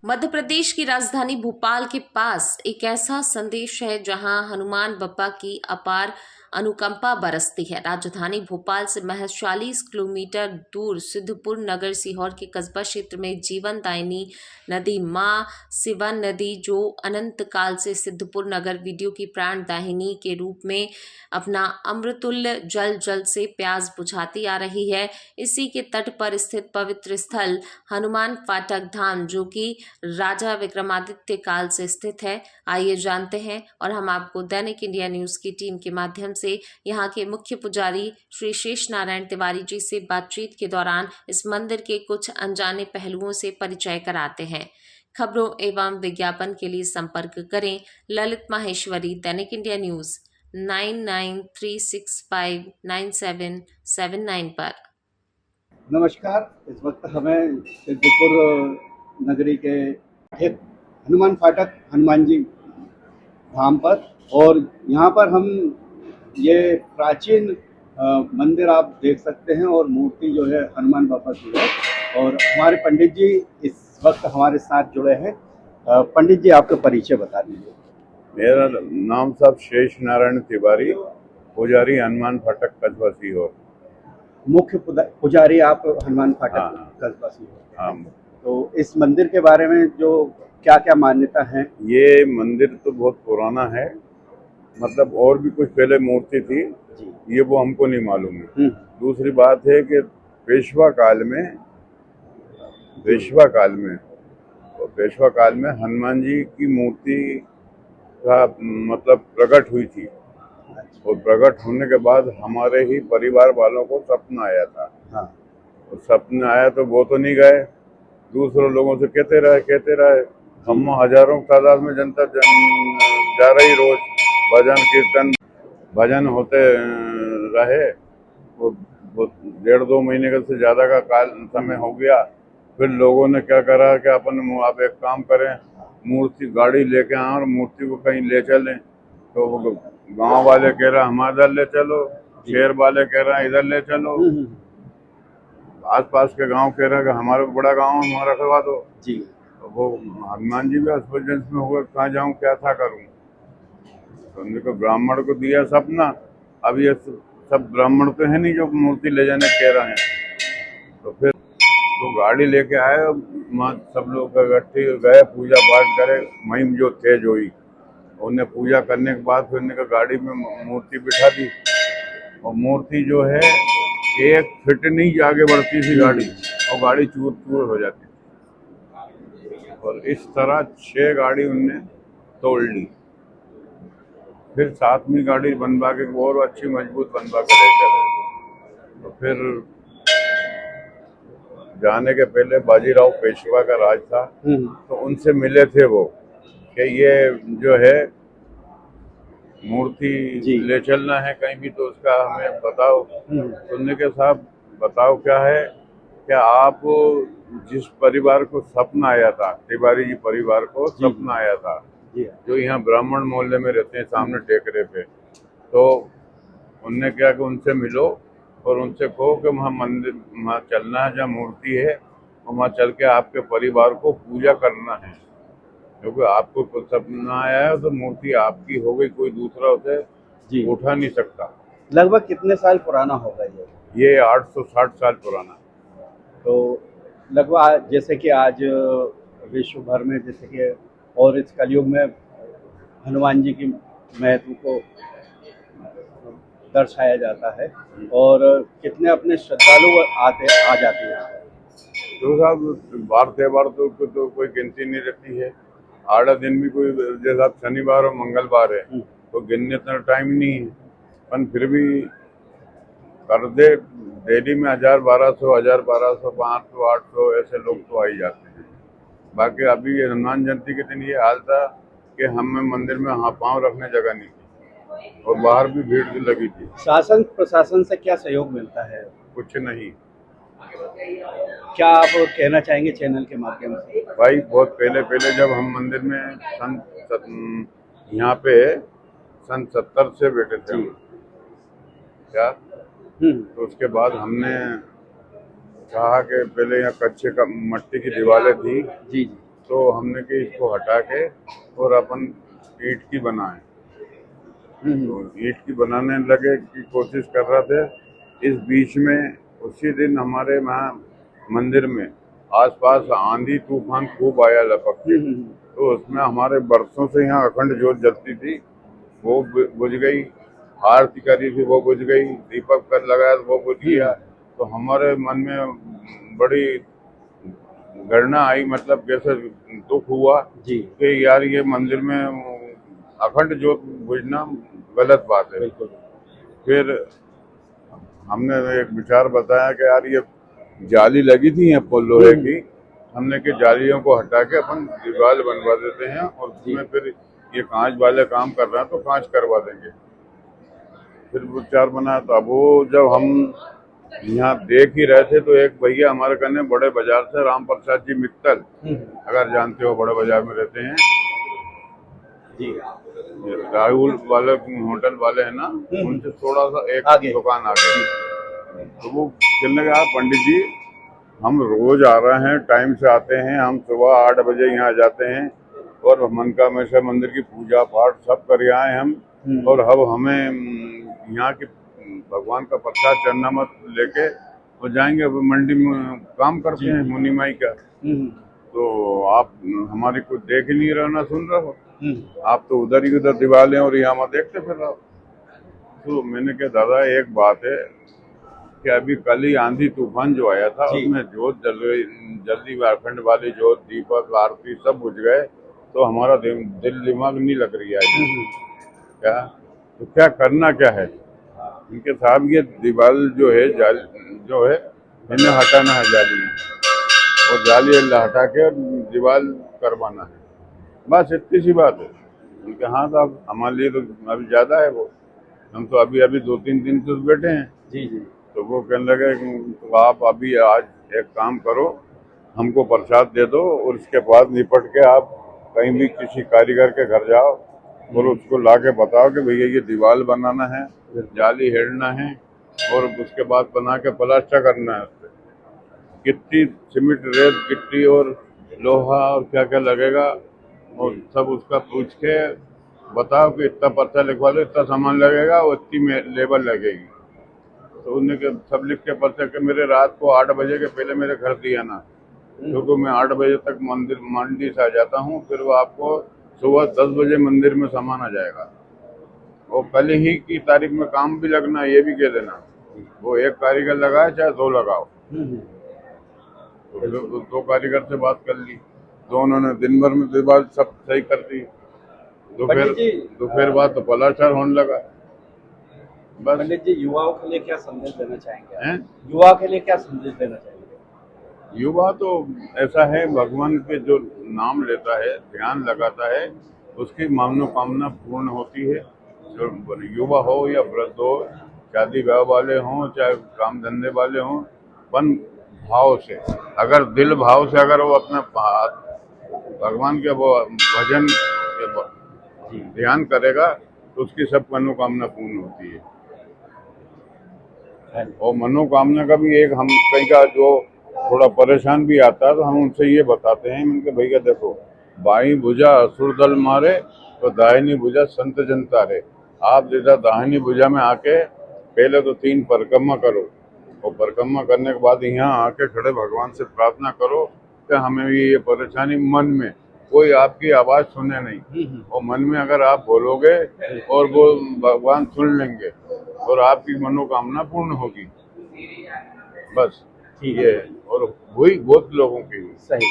मध्य प्रदेश की राजधानी भोपाल के पास एक ऐसा संदेश है जहां हनुमान बप्पा की अपार अनुकंपा बरसती है। राजधानी भोपाल से महज 40 किलोमीटर दूर सिद्धपुर नगर सीहोर के कस्बा क्षेत्र में जीवन दायिनी नदी मां सिवन नदी, जो अनंत काल से सिद्धपुर नगर वीडियो की प्राण दाहिनी के रूप में अपना अमृतुल्य जल जल से प्यास बुझाती आ रही है। इसी के तट पर स्थित पवित्र स्थल हनुमान फाटक धाम, जो कि राजा विक्रमादित्य काल से स्थित है। आइए जानते हैं और हम आपको दैनिक इंडिया न्यूज की टीम के माध्यम से यहाँ के मुख्य पुजारी श्री शेष नारायण तिवारी जी से बातचीत के दौरान इस मंदिर के कुछ अनजाने पहलुओं से परिचय कराते हैं। खबरों एवं विज्ञापन के लिए संपर्क करें ललित माहेश्वरी, दैनिक इंडिया न्यूज 9936597779 पर। नमस्कार। इस वक्त हमें सिद्धपुर नगरी के एक हनुमान फाटक हनुमान जी धाम पर, और यहाँ पर हम ये प्राचीन मंदिर आप देख सकते हैं और मूर्ति जो है हनुमान बाबा की है। और हमारे पंडित जी इस वक्त हमारे साथ जुड़े हैं। पंडित जी, आपका परिचय बता दीजिए। मेरा नाम साहब शेष नारायण तिवारी, पुजारी हनुमान फाटक कस्बा सीहोर। मुख्य पुजारी आप हनुमान फाटक कस्बा सीहोर। हाँ। तो इस मंदिर के बारे में जो क्या क्या मान्यता है? ये मंदिर तो बहुत पुराना है, मतलब और भी कुछ पहले मूर्ति थी जी। ये वो हमको नहीं मालूम है। दूसरी बात है कि पेशवा काल में हनुमान जी की मूर्ति का मतलब प्रकट हुई थी, और प्रकट होने के बाद हमारे ही परिवार वालों को सपना आया था। हाँ। और सपना आया तो वो तो नहीं गए, दूसरों लोगों से कहते रहे। हम हजारों तादाद में जनता जा रही, रोज भजन कीर्तन भजन होते रहे। वो 1.5-2 महीने का से ज्यादा का काल समय हो गया। फिर लोगों ने क्या करा कि आप एक काम करें, मूर्ति गाड़ी लेके आए और मूर्ति को कहीं ले चलें। तो गांव वाले कह रहे हम इधर ले चलो, शहर वाले कह रहे हैं इधर ले चलो, आसपास के गांव कह रहे हैं कि हमारा बड़ा गांव हमारा करवा दो जी। तो वो हनुमान जी भी अस्पताल में हुए, कहाँ जाऊं क्या था करूं। तो उनको ब्राह्मण को दिया सपना। अब ये सब ब्राह्मण तो है नहीं जो मूर्ति ले जाने कह रहे हैं। तो फिर तो गाड़ी लेके आए, सब लोग इकट्ठे गए, पूजा पाठ करे, महिम जो तेज हुई। उन्हें पूजा करने के बाद फिर उन्हें गाड़ी में मूर्ति बिठा दी, और मूर्ति जो है 1 फीट नहीं आगे बढ़ती थी गाड़ी, और गाड़ी चूर चूर हो जाती थी। और इस तरह 6 गाड़ी उनने तोड़ ली। फिर 7वीं गाड़ी बनवा के और अच्छी मजबूत बनवा के ले चले। तो फिर जाने के पहले बाजीराव पेशवा का राज था, तो उनसे मिले थे वो कि ये जो है मूर्ति ले चलना है कहीं भी, तो उसका हमें बताओ। सुनने के साहब बताओ क्या है, क्या आप जिस परिवार को सपना आया था, तिवारी जी परिवार को सपना आया था, जो यहाँ ब्राह्मण मोहल्ले में रहते हैं सामने टेकरे पे, तो उनने क्या कि उनसे मिलो और उनसे कहो कि वहाँ मंदिर वहाँ चलना है जहाँ मूर्ति है, और वहाँ चल के आपके परिवार को पूजा करना है, क्योंकि आपको सपना आया है तो मूर्ति आपकी हो गई, कोई दूसरा उसे उठा नहीं सकता। लगभग कितने साल पुराना होगा ये 860 साल पुराना। तो लगभग जैसे कि आज विश्व भर में जैसे कि और इस कलयुग में हनुमान जी की महत्व को दर्शाया जाता है, और कितने अपने श्रद्धालु आ जाते हैं। तो साहब बार त्योहार तो कोई गिनती नहीं रहती है। 8 दिन भी कोई, जैसा शनिवार और मंगलवार है तो गिनने इतना टाइम नहीं है, पर फिर भी कर दे डेली में 1000-1200 500 800 ऐसे लोग तो आ ही जाते हैं। बाकी अभी हनुमान जयंती के दिन ये हाल था कि हमें मंदिर में पाँव रखने जगह नहीं थी, और बाहर भी भीड़ लगी थी। शासन प्रशासन से क्या सहयोग मिलता है? कुछ नहीं। क्या आप कहना चाहेंगे चैनल के माध्यम से? भाई बहुत पहले जब हम मंदिर में यहाँ पे सन 70 से बैठे थे क्या, तो उसके बाद हमने कहा कि पहले यहाँ कच्चे का मट्टी की दीवारें थी जी, तो हमने कि इसको हटा के और अपन ईंट की बनाए। तो ईंट की बनाने लगे की कोशिश कर रहे थे। इस बीच में उसी दिन हमारे वहाँ मंदिर में आसपास आंधी तूफान खूब आया लपक के, तो उसमें हमारे बरसों से यहाँ अखंड ज्योत जलती थी, वो बुझ गई। आरती करी थी वो बुझ गई, दीपक कर लगाया तो वो बुझ गया। तो हमारे मन में बड़ी गणना आई, मतलब कैसे दुख हुआ जी कि यार ये मंदिर में अखंड ज्योत बुझना गलत बात है। फिर हमने एक विचार बताया कि यार ये जाली लगी थी यहाँ लोहे की, हमने कि जालियों को हटा के अपन दीवार बनवा देते हैं और उसमें फिर ये कांच वाले काम कर रहे हैं तो कांच करवा देंगे। फिर विचार बना, तो अब वो जब हम यहाँ देख ही रहे थे तो एक भैया हमारे कने बड़े बाजार से, राम प्रसाद जी मित्तल, अगर जानते हो, बड़े बाजार में रहते हैं जी, राहुल वाले होटल वाले है ना, उनसे थोड़ा सा एक आगे दुकान आगे। तो वो कहने लगा, पंडित जी हम रोज आ रहे हैं, टाइम से आते हैं, हम सुबह 8 बजे यहाँ जाते हैं और मनकामेश्वर मंदिर की पूजा पाठ सब कर आए हम, और अब हमें यहाँ के भगवान का प्रसाद चरनामत लेके और जाएंगे। अब मंडी में काम करते हैं मुनि माई का, तो आप हमारी कुछ देख ही नहीं रहे ना सुन रहे हो, आप तो उधर ही उधर दीवार और यहाँ मत देखते फिर रहो। तो मैंने कहा दादा एक बात है कि अभी कल ही आंधी तूफान जो आया था उसमें जोत जल्दी अखंड वाली जोत, दीपक, आरती सब बुझ गए, तो हमारा दिल दिमाग नहीं लग रही है क्या, तो क्या करना क्या है। इनके साहब ये दीवार जो है जो है इन्हें हटाना है जाली, और जाली हटा के दीवार करवाना है, बस इतनी सी बात है। उनके हाँ साहब हमारे लिए तो अभी ज्यादा है, वो हम तो अभी 2-3 दिन से बैठे हैं। जी जी, तो वो कहने लगे तो आप अभी आज एक काम करो, हमको प्रसाद दे दो और इसके बाद निपट के आप कहीं भी किसी कारीगर के घर जाओ और उसको ला के बताओ कि भैया ये दीवार बनाना है, जाली हेड़ना है और उसके बाद बना के प्लास्टर करना है। उससे गिट्टी, सीमेंट, रेत, गिट्टी और लोहा और क्या क्या लगेगा और सब उसका पूछ के बताओ कि इतना पर्चा लिखवा लो, इतना सामान लगेगा और इतनी लेबर लगेगी। तो उन्होंने सब लिख के पर्चा के मेरे रात को 8 बजे के पहले मेरे घर दिया ना, क्योंकि मैं 8 बजे तक मंडी से आ जाता हूँ, फिर वो आपको सुबह 10 बजे मंदिर में सामान आ जाएगा। वो कल ही की तारीख में काम भी लगना, ये भी कह देना, वो एक कारीगर लगाए चाहे 2 लगाओ। तो 2 कारीगर से बात कर ली, दोनों ने दिन भर में दीवार सब सही कर दी। दोपहर बाद तो प्लास्टर होने लगा। बस पंडित जी युवाओं के लिए क्या संदेश देना चाहेंगे? हैं? युवा के लिए क्या संदेश देना चाहेंगे? युवा तो ऐसा है, भगवान के जो नाम लेता है, ध्यान लगाता है, उसकी मनोकामना पूर्ण होती है। जो युवा हो या वृद्ध हो, शादी ब्याह वाले हों चाहे काम धंधे वाले हों, मन भाव से, अगर दिल भाव से अगर वो अपना भगवान के वो भजन ध्यान करेगा तो उसकी सब मनोकामना पूर्ण होती है। और मनोकामना का भी एक हम कहीं का जो थोड़ा परेशान भी आता है तो हम उनसे ये बताते हैं, उनके भैया देखो, बाई भुजा असुर दल मारे तो दाहिनी भुजा संत जन तारे। आप जैसा दाहिनी भुजा में आके पहले तो 3 परिक्रमा करो और परिक्रमा करने के बाद यहाँ आके खड़े भगवान से प्रार्थना करो कि हमें ये परेशानी, मन में कोई आपकी आवाज सुने नहीं, और मन में अगर आप बोलोगे और वो भगवान सुन लेंगे और आपकी मनोकामना पूर्ण होगी। बस ये, और हुई बहुत लोगों की। सही।